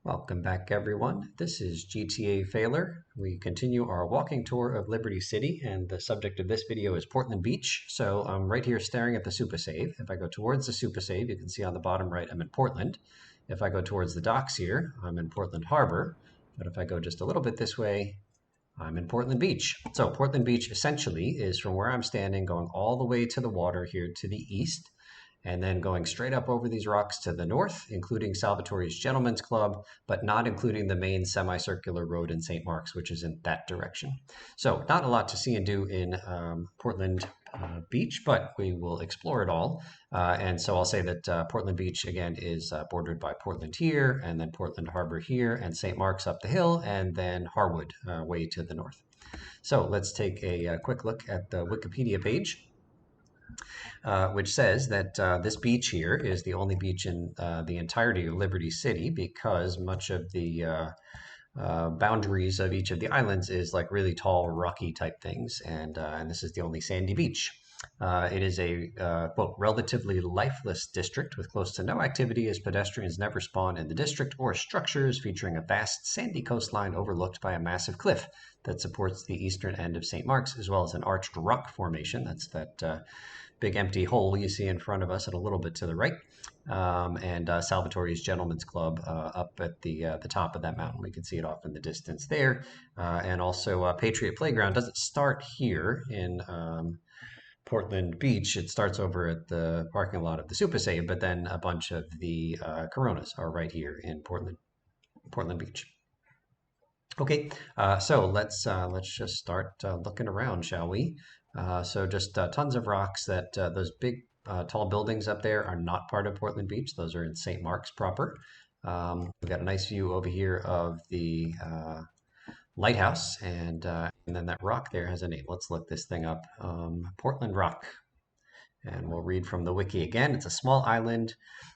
Welcome back, everyone. This is GTA Failer. We continue our walking tour of Liberty City, and the subject of this video is Portland Beach. So I'm right here staring at the Super Save. If I go towards the Super Save, you can see on the bottom right, I'm in Portland. If I go towards the docks here, I'm in Portland Harbor. But if I go just a little bit this way, I'm in Portland Beach. So Portland Beach essentially is from where I'm standing, going all the way to the water here to the east, and then going straight up over these rocks to the north, including Salvatore's Gentlemen's Club, but not including the main semicircular road in St. Mark's, which is in that direction. So not a lot to see and do in Portland Beach, but we will explore it all. And so I'll say that Portland Beach, again, is bordered by Portland here, and then Portland Harbor here, and St. Mark's up the hill, and then Harwood way to the north. So let's take a quick look at the Wikipedia page. Which says that this beach here is the only beach in the entirety of Liberty City because much of the boundaries of each of the islands is like really tall, rocky type things, and this is the only sandy beach. It is a quote, relatively lifeless district with close to no activity as pedestrians never spawn in the district or structures, featuring a vast sandy coastline overlooked by a massive cliff that supports the eastern end of St. Mark's, as well as an arched rock formation. That's that big empty hole you see in front of us and a little bit to the right, and Salvatore's Gentlemen's Club up at the top of that mountain. We can see it off in the distance there, and also Patriot Playground doesn't start here in Portland Beach. It starts over at the parking lot of the Super Save, but then a bunch of the Coronas are right here in Portland Beach. Okay, so let's just start looking around, shall we? So just tons of rocks. That those big tall buildings up there are not part of Portland Beach. Those are in St. Mark's proper. We've got a nice view over here of the lighthouse, and then that rock there has a name. Let's look this thing up. Portland Rock. And we'll read from the wiki again. It's a small island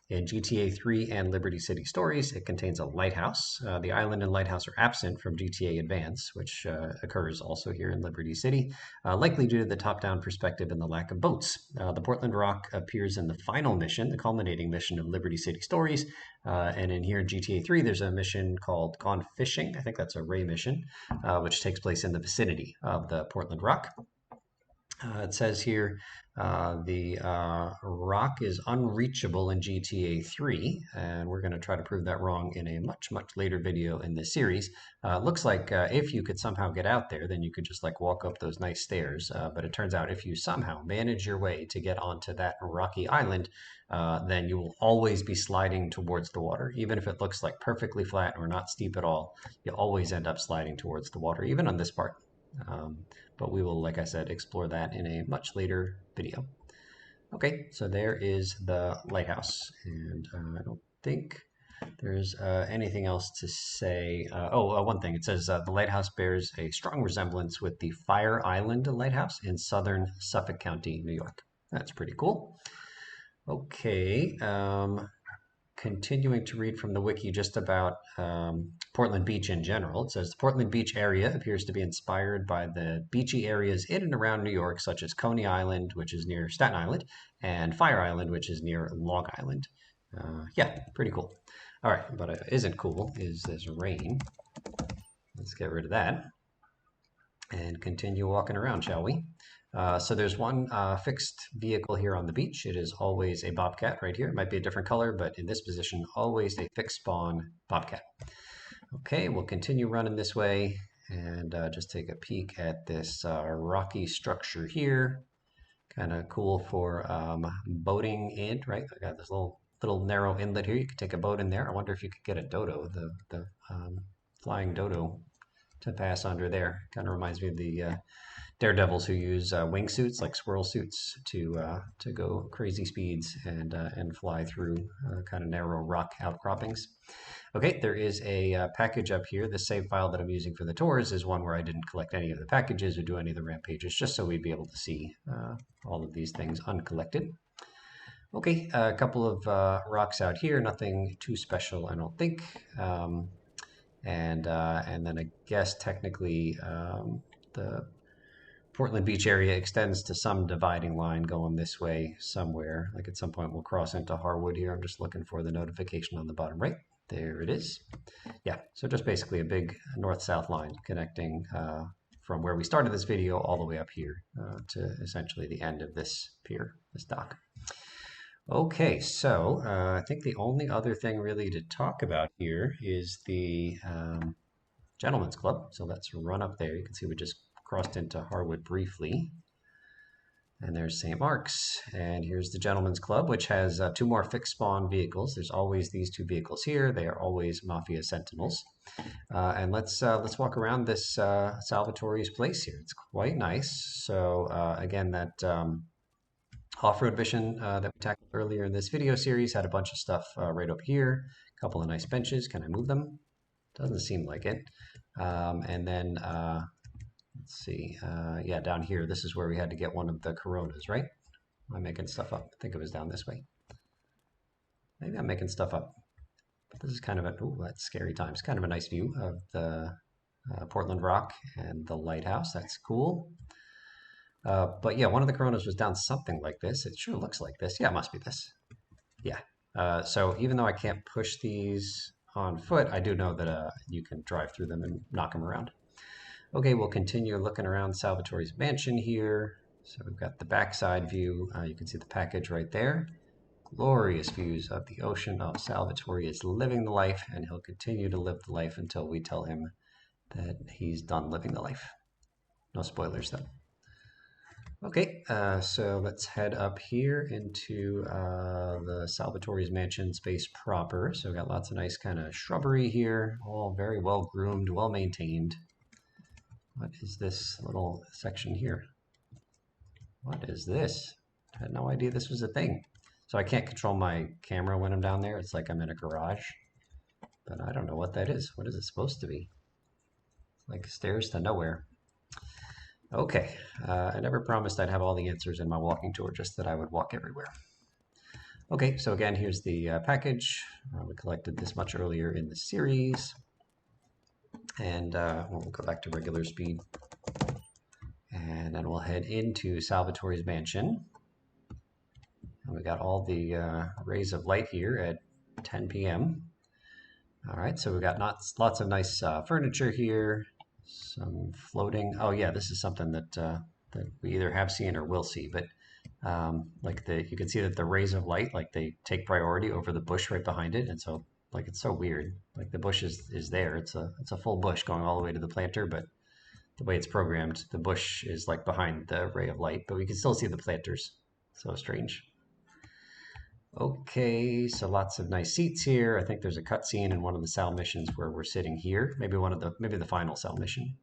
in GTA 3 and Liberty City Stories. It contains a lighthouse. The island and lighthouse are absent from GTA Advance, which occurs also here in Liberty City, likely due to the top-down perspective and the lack of boats. The Portland Rock appears in the final mission, the culminating mission of Liberty City Stories. And in here in GTA 3, there's a mission called Gone Fishing. I think that's a Ray mission, which takes place in the vicinity of the Portland Rock. It says here the rock is unreachable in GTA 3, and we're going to try to prove that wrong in a much later video in this series. Looks like if you could somehow get out there, then you could just like walk up those nice stairs. But it turns out if you somehow manage your way to get onto that rocky island, then you will always be sliding towards the water. Even if it looks like perfectly flat or not steep at all, you always end up sliding towards the water, even on this part. But we will, like I said, explore that in a much later video. Okay, so there is the lighthouse, and I don't think there's anything else to say. One thing. It says the lighthouse bears a strong resemblance with the Fire Island Lighthouse in southern Suffolk County, New York. That's pretty cool. Okay, continuing to read from the wiki just about Portland Beach in general. It says the Portland Beach area appears to be inspired by the beachy areas in and around New York, such as Coney Island, which is near Staten Island, and Fire Island, which is near Long Island. Yeah, pretty cool. All right, but what isn't cool is this rain. Let's get rid of that and continue walking around, shall we? So there's one fixed vehicle here on the beach. It is always a bobcat right here. It might be a different color, but in this position, always a fixed spawn bobcat. Okay, we'll continue running this way and just take a peek at this rocky structure here. Kind of cool for boating in, right? I got this little narrow inlet here. You could take a boat in there. I wonder if you could get a dodo, the flying dodo, to pass under there. Kind of reminds me of the daredevils who use wingsuits, like squirrel suits, to go crazy speeds and fly through kind of narrow rock outcroppings. Okay, there is a package up here. The save file that I'm using for the tours is one where I didn't collect any of the packages or do any of the rampages, just so we'd be able to see all of these things uncollected. Okay, a couple of rocks out here, nothing too special, I don't think. And then I guess technically the Portland Beach area extends to some dividing line going this way somewhere. Like at some point we'll cross into Harwood here. I'm just looking for the notification on the bottom right. There it is. Yeah, so just basically a big north-south line connecting from where we started this video all the way up here to essentially the end of this pier, this dock. Okay, so I think the only other thing really to talk about here is the Gentlemen's Club. So let's run up there. You can see we just crossed into Harwood briefly. And there's St. Mark's. And here's the Gentlemen's Club, which has 2 more fixed spawn vehicles. There's always these 2 vehicles here. They are always Mafia Sentinels. And let's walk around this Salvatore's place here. It's quite nice. So again, that off-road mission that we tackled earlier in this video series had a bunch of stuff right over here. A couple of nice benches. Can I move them? Doesn't seem like it. And then let's see. Yeah, down here, this is where we had to get one of the Coronas, right? Am I making stuff up? I think it was down this way. Maybe I'm making stuff up. But this is kind of a, ooh, that's scary times. Kind of a nice view of the Portland Rock and the lighthouse. That's cool. But yeah, one of the Coronas was down something like this. It sure looks like this. Yeah, it must be this. Yeah. So even though I can't push these on foot, I do know that you can drive through them and knock them around. Okay, we'll continue looking around Salvatore's mansion here. So we've got the backside view. You can see the package right there. Glorious views of the ocean. Oh, Salvatore is living the life, and he'll continue to live the life until we tell him that he's done living the life. No spoilers, though. Okay, so let's head up here into the Salvatore's mansion space proper. So we've got lots of nice kind of shrubbery here, all very well groomed, well maintained. What is this little section here? What is this? I had no idea this was a thing. So I can't control my camera when I'm down there. It's like I'm in a garage, but I don't know what that is. What is it supposed to be? It's like stairs to nowhere. Okay, I never promised I'd have all the answers in my walking tour, just that I would walk everywhere. Okay, so again, here's the package. We collected this much earlier in the series. And we'll go back to regular speed. And then we'll head into Salvatore's mansion. And we got all the rays of light here at 10 p.m. All right, so we've got lots of nice furniture here. Some floating. Oh yeah, this is something that that we either have seen or will see. But like you can see that the rays of light, like they take priority over the bush right behind it, and so like it's so weird. Like the bush is there. It's a full bush going all the way to the planter, but the way it's programmed, the bush is like behind the ray of light, but we can still see the planters. So strange. Okay, so lots of nice seats here. I think there's a cutscene in one of the Sal missions where we're sitting here. Maybe the final Sal mission,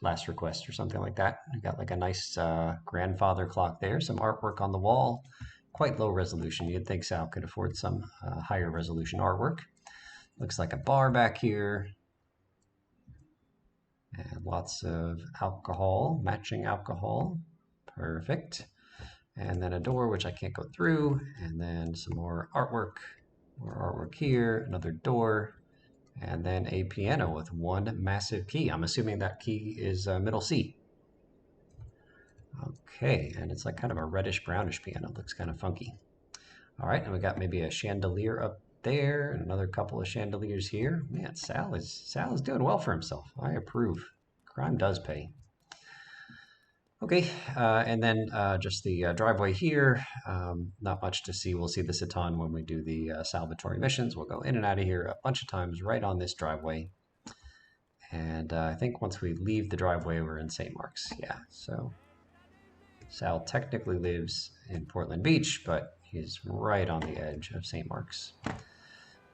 last request or something like that. We got like a nice grandfather clock there. Some artwork on the wall, quite low resolution. You'd think Sal could afford some higher resolution artwork. Looks like a bar back here, and lots of alcohol, matching alcohol. Perfect. And then a door, which I can't go through, and then some more artwork here, another door, and then a piano with one massive key. I'm assuming that key is middle C. Okay, and it's like kind of a reddish brownish piano. It looks kind of funky. All right, and we got maybe a chandelier up there, and another couple of chandeliers here. Man, Sal is doing well for himself. I approve. Crime does pay. Okay, and then just the driveway here. Not much to see. We'll see this a ton when we do the Salvatore missions. We'll go in and out of here a bunch of times right on this driveway. And I think once we leave the driveway, we're in St. Mark's. Yeah, so Sal technically lives in Portland Beach, but he's right on the edge of St. Mark's.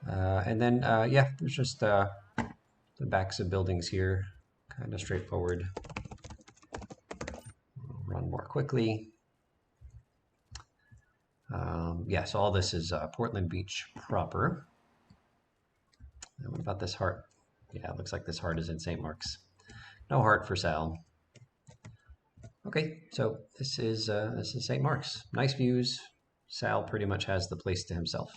And then, yeah, there's just the backs of buildings here. Kind of straightforward. Run more quickly. Yeah, so all this is Portland Beach proper. And what about this heart? Yeah, it looks like this heart is in St. Mark's. No heart for Sal. Okay, so this is St. Mark's. Nice views. Sal pretty much has the place to himself.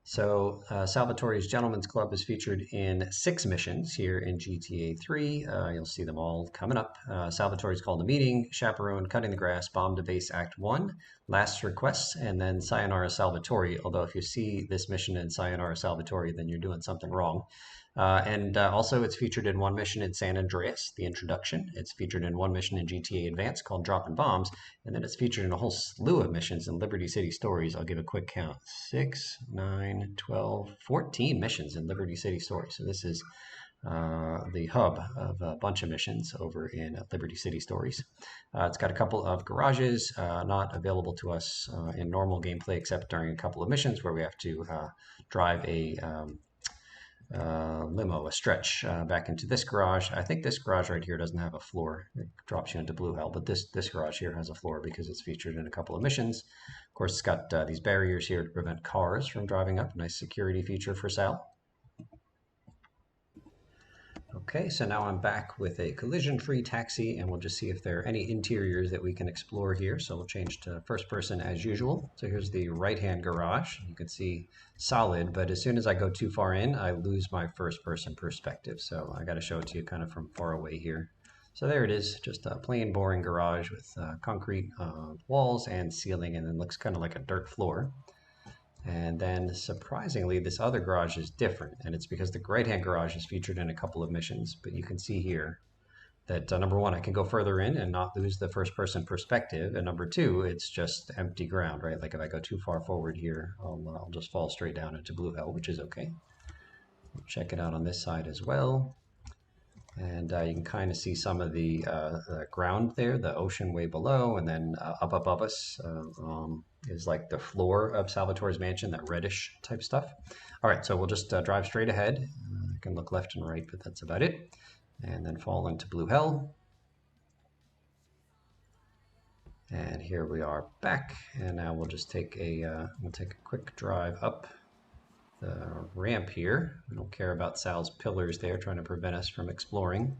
So Salvatore's Gentlemen's Club is featured in 6 missions here in GTA 3. You'll see them all coming up. Salvatore's Called a Meeting, Chaperone, Cutting the Grass, Bomb to Base Act 1, Last Request, and then Sayonara Salvatore. Although if you see this mission in Sayonara Salvatore, then you're doing something wrong. Also, it's featured in 1 mission in San Andreas, the introduction. It's featured in 1 mission in GTA Advance called Dropping Bombs. And then it's featured in a whole slew of missions in Liberty City Stories. I'll give a quick count. 6, 9, 12, 14 missions in Liberty City Stories. So this is the hub of a bunch of missions over in Liberty City Stories. It's got a couple of garages not available to us in normal gameplay except during a couple of missions where we have to drive a limo, a stretch back into this garage. I think this garage right here doesn't have a floor. It drops you into blue hell, but this garage here has a floor because it's featured in a couple of missions. Of course, it's got these barriers here to prevent cars from driving up. Nice security feature for Sal. Okay, so now I'm back with a collision-free taxi, and we'll just see if there are any interiors that we can explore here. So we'll change to first person as usual. So here's the right-hand garage. You can see solid, but as soon as I go too far in, I lose my first-person perspective. So I got to show it to you kind of from far away here. So there it is, just a plain, boring garage with concrete walls and ceiling, and then looks kind of like a dirt floor. And then surprisingly, this other garage is different, and it's because the right-hand garage is featured in a couple of missions. But you can see here that number 1, I can go further in and not lose the first-person perspective, and number 2, it's just empty ground, right? Like if I go too far forward here, I'll just fall straight down into blue hell, which is okay. We'll check it out on this side as well. And you can kind of see some of the ground there, the ocean way below, and then up above us is like the floor of Salvatore's mansion, that reddish type stuff. All right, so we'll just drive straight ahead. I can look left and right, but that's about it. And then fall into blue hell. And here we are back. And now we'll just take we'll take a quick drive up the ramp here. We don't care about Sal's pillars there trying to prevent us from exploring.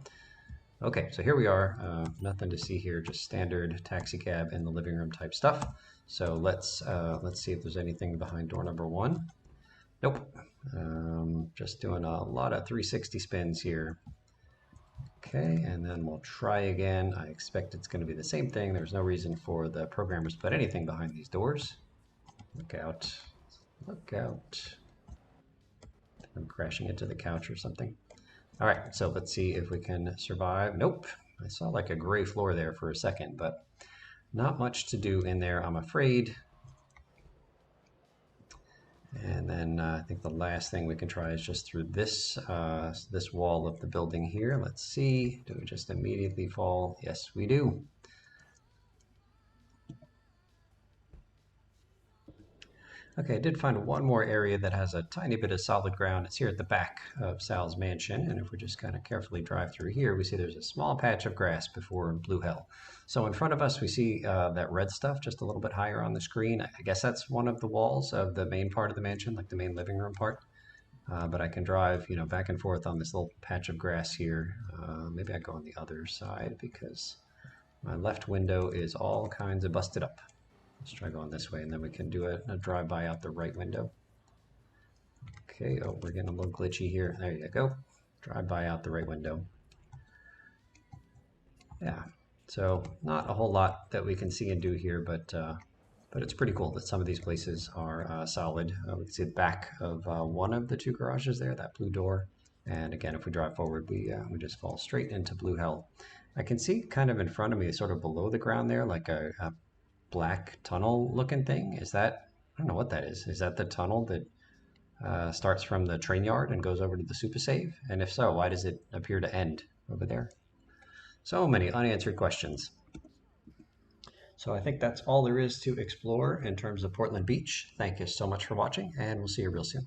Okay, so here we are. Nothing to see here, just standard taxi cab in the living room type stuff. So let's see if there's anything behind door number 1. Nope. Just doing a lot of 360 spins here. Okay, and then we'll try again. I expect it's going to be the same thing. There's no reason for the programmers to put anything behind these doors. Look out. Look out. I'm crashing into the couch or something. All right, so let's see if we can survive. Nope, I saw like a gray floor there for a second, but not much to do in there, I'm afraid. And then I think the last thing we can try is just through this this wall of the building here. Let's see, do we just immediately fall? Yes, we do. Okay, I did find one more area that has a tiny bit of solid ground. It's here at the back of Sal's mansion, and if we just kind of carefully drive through here, we see there's a small patch of grass before blue hell. So in front of us, we see that red stuff just a little bit higher on the screen. I guess that's one of the walls of the main part of the mansion, like the main living room part. But I can drive, back and forth on this little patch of grass here. Maybe I go on the other side because my left window is all kinds of busted up. Let's try going this way, and then we can do a drive-by out the right window. Okay, oh, we're getting a little glitchy here. There you go. Drive-by out the right window. Yeah, so not a whole lot that we can see and do here, but it's pretty cool that some of these places are solid. We can see the back of one of the 2 garages there, that blue door. And again, if we drive forward, we just fall straight into blue hell. I can see kind of in front of me, sort of below the ground there, like a black tunnel looking thing. Is that, I don't know what that is. Is that the tunnel that starts from the train yard and goes over to the super save? And if so, why does it appear to end over there? So many unanswered questions. So I think that's all there is to explore in terms of Portland Beach. Thank you so much for watching, and we'll see you real soon.